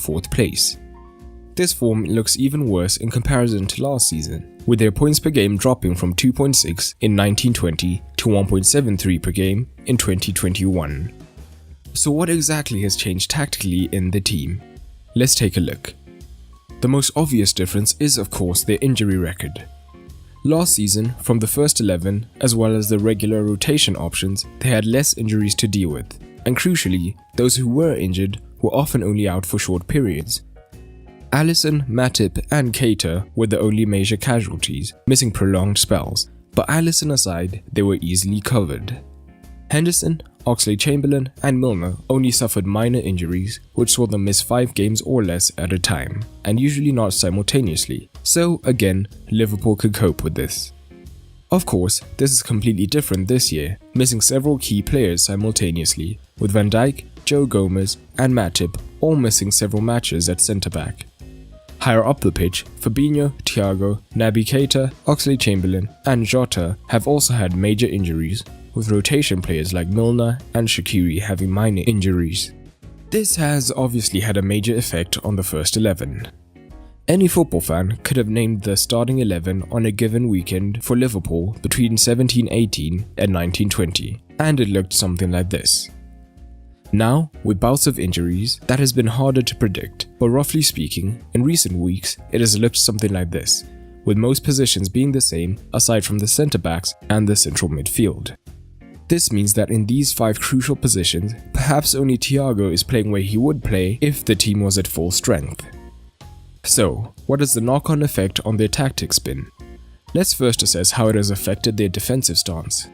4th place. This form looks even worse in comparison to last season, with their points per game dropping from 2.6 in 1920 to 1.73 per game in 2021. So what exactly has changed tactically in the team? Let's take a look. The most obvious difference is of course their injury record. Last season, from the first 11 as well as the regular rotation options, they had less injuries to deal with, and crucially, those who were injured were often only out for short periods. Alisson, Matip and Keita were the only major casualties, missing prolonged spells, but Alisson aside, they were easily covered. Henderson, Oxlade-Chamberlain and Milner only suffered minor injuries, which saw them miss 5 games or less at a time, and usually not simultaneously, so again, Liverpool could cope with this. Of course, this is completely different this year, missing several key players simultaneously, with Van Dijk, Joe Gomez and Matip all missing several matches at centre-back. Higher up the pitch, Fabinho, Thiago, Naby Keita, Oxlade-Chamberlain and Jota have also had major injuries, with rotation players like Milner and Shaqiri having minor injuries. This has obviously had a major effect on the first 11. Any football fan could have named the starting 11 on a given weekend for Liverpool between 1718 and 1920, and it looked something like this. Now, with bouts of injuries, that has been harder to predict, but roughly speaking, in recent weeks it has looked something like this, with most positions being the same aside from the centre-backs and the central midfield. This means that in these 5 crucial positions, perhaps only Thiago is playing where he would play if the team was at full strength. So, what has the knock-on effect on their tactics been? Let's first assess how it has affected their defensive stance.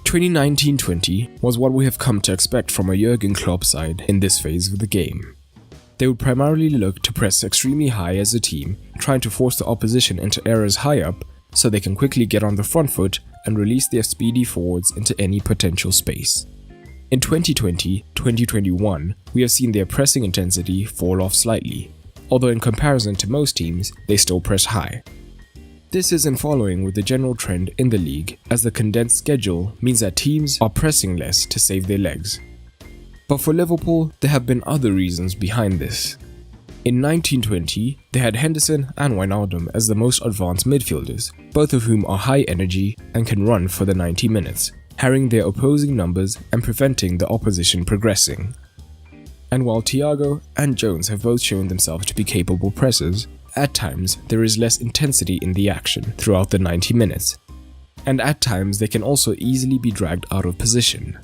2019-20 was what we have come to expect from a Jurgen Klopp side in this phase of the game. They would primarily look to press extremely high as a team, trying to force the opposition into areas high up so they can quickly get on the front foot and release their speedy forwards into any potential space. In 2020-2021, we have seen their pressing intensity fall off slightly, although in comparison to most teams, they still press high. This is in following with the general trend in the league, as the condensed schedule means that teams are pressing less to save their legs. But for Liverpool, there have been other reasons behind this. In 1920, they had Henderson and Wijnaldum as the most advanced midfielders, both of whom are high energy and can run for the 90 minutes, harrying their opposing numbers and preventing the opposition progressing. And while Thiago and Jones have both shown themselves to be capable pressers, at times there is less intensity in the action throughout the 90 minutes, and at times they can also easily be dragged out of position.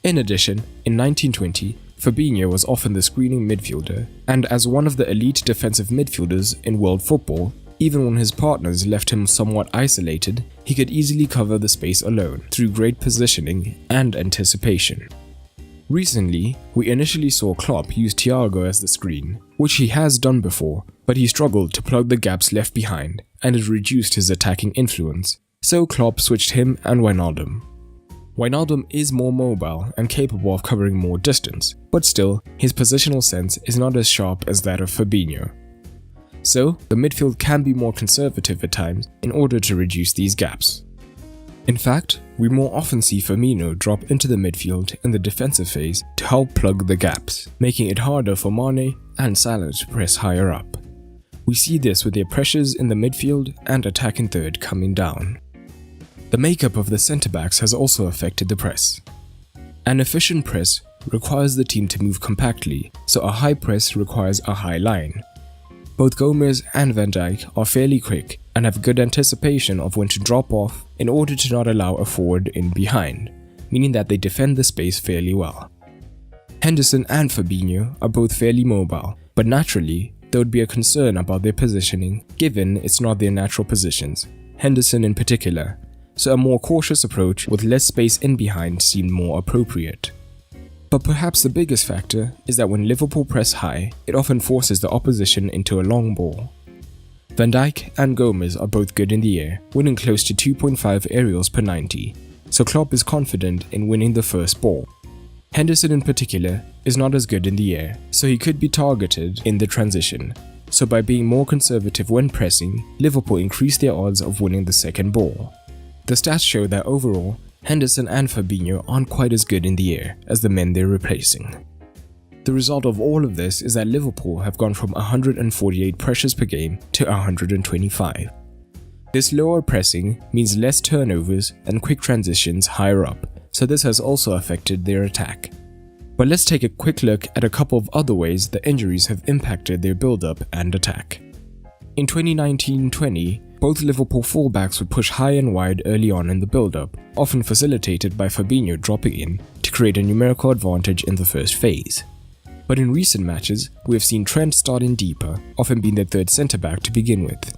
In addition, in 1920, Fabinho was often the screening midfielder, and as one of the elite defensive midfielders in world football, even when his partners left him somewhat isolated, he could easily cover the space alone through great positioning and anticipation. Recently, we initially saw Klopp use Thiago as the screen, which he has done before, but he struggled to plug the gaps left behind, and it reduced his attacking influence, so Klopp switched him and Wijnaldum. Wijnaldum is more mobile and capable of covering more distance, but still, his positional sense is not as sharp as that of Fabinho. So, the midfield can be more conservative at times in order to reduce these gaps. In fact, we more often see Firmino drop into the midfield in the defensive phase to help plug the gaps, making it harder for Mane and Salah to press higher up. We see this with their pressures in the midfield and attack in third coming down. The makeup of the centre-backs has also affected the press. An efficient press requires the team to move compactly, so a high press requires a high line. Both Gomez and Van Dijk are fairly quick and have good anticipation of when to drop off in order to not allow a forward in behind, meaning that they defend the space fairly well. Henderson and Fabinho are both fairly mobile, but naturally, there would be a concern about their positioning given it's not their natural positions, Henderson in particular, so a more cautious approach with less space in behind seemed more appropriate. But perhaps the biggest factor is that when Liverpool press high, it often forces the opposition into a long ball. Van Dijk and Gomez are both good in the air, winning close to 2.5 aerials per 90, so Klopp is confident in winning the first ball. Henderson in particular is not as good in the air, so he could be targeted in the transition, so by being more conservative when pressing, Liverpool increased their odds of winning the second ball. The stats show that overall, Henderson and Fabinho aren't quite as good in the air as the men they're replacing. The result of all of this is that Liverpool have gone from 148 pressures per game to 125. This lower pressing means less turnovers and quick transitions higher up, so this has also affected their attack. But let's take a quick look at a couple of other ways the injuries have impacted their build-up and attack. In 2019-20, both Liverpool fullbacks would push high and wide early on in the build-up, often facilitated by Fabinho dropping in to create a numerical advantage in the first phase. But in recent matches, we have seen Trent start in deeper, often being the third centre-back to begin with.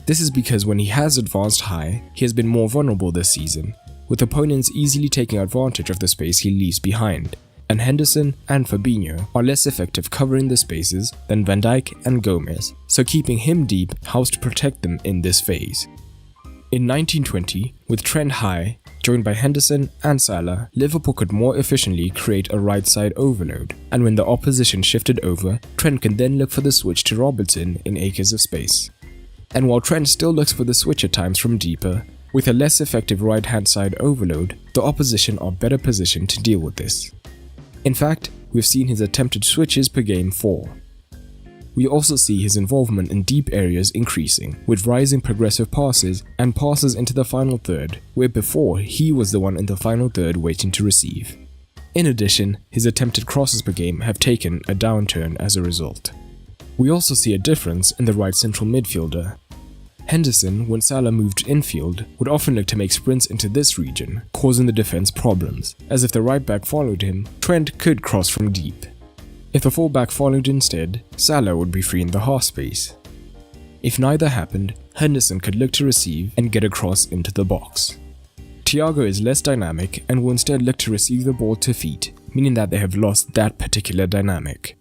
This is because when he has advanced high, he has been more vulnerable this season, with opponents easily taking advantage of the space he leaves behind, and Henderson and Fabinho are less effective covering the spaces than Van Dijk and Gomez, so keeping him deep helps to protect them in this phase. In 1920, with Trent high, joined by Henderson and Salah, Liverpool could more efficiently create a right side overload, and when the opposition shifted over, Trent can then look for the switch to Robertson in acres of space. And while Trent still looks for the switch at times from deeper, with a less effective right-hand side overload, the opposition are better positioned to deal with this. In fact, we've seen his attempted switches per game fall. We also see his involvement in deep areas increasing, with rising progressive passes and passes into the final third, where before he was the one in the final third waiting to receive. In addition, his attempted crosses per game have taken a downturn as a result. We also see a difference in the right central midfielder. Henderson, when Salah moved infield, would often look to make sprints into this region, causing the defense problems, as if the right back followed him, Trent could cross from deep. If the fullback followed instead, Salah would be free in the half space. If neither happened, Henderson could look to receive and get a cross into the box. Thiago is less dynamic and will instead look to receive the ball to feet, meaning that they have lost that particular dynamic.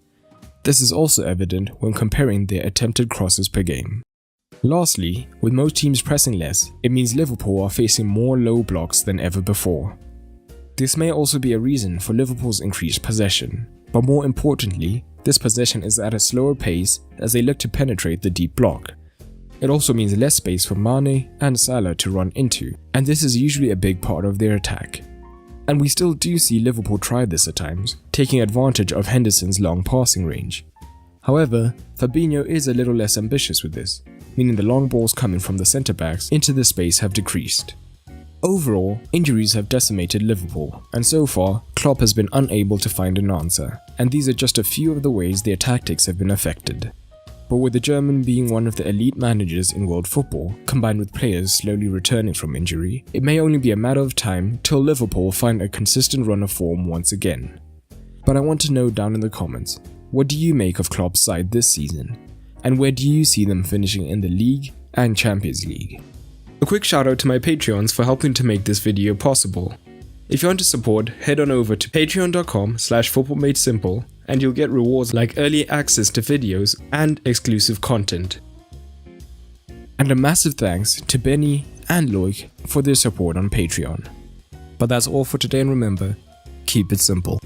This is also evident when comparing their attempted crosses per game. Lastly, with most teams pressing less, it means Liverpool are facing more low blocks than ever before. This may also be a reason for Liverpool's increased possession, but more importantly, this possession is at a slower pace as they look to penetrate the deep block. It also means less space for Mane and Salah to run into, and this is usually a big part of their attack. And we still do see Liverpool try this at times, taking advantage of Henderson's long passing range. However, Fabinho is a little less ambitious with this, meaning the long balls coming from the centre-backs into the space have decreased. Overall, injuries have decimated Liverpool, and so far, Klopp has been unable to find an answer, and these are just a few of the ways their tactics have been affected. But with the German being one of the elite managers in world football, combined with players slowly returning from injury, it may only be a matter of time till Liverpool find a consistent run of form once again. But I want to know down in the comments, what do you make of Klopp's side this season? And where do you see them finishing in the league and Champions League? A quick shout out to my Patreons for helping to make this video possible. If you want to support, head on over to patreon.com/footballmadesimple and you'll get rewards like early access to videos and exclusive content. And a massive thanks to Benny and Loic for their support on Patreon. But that's all for today, and remember, keep it simple.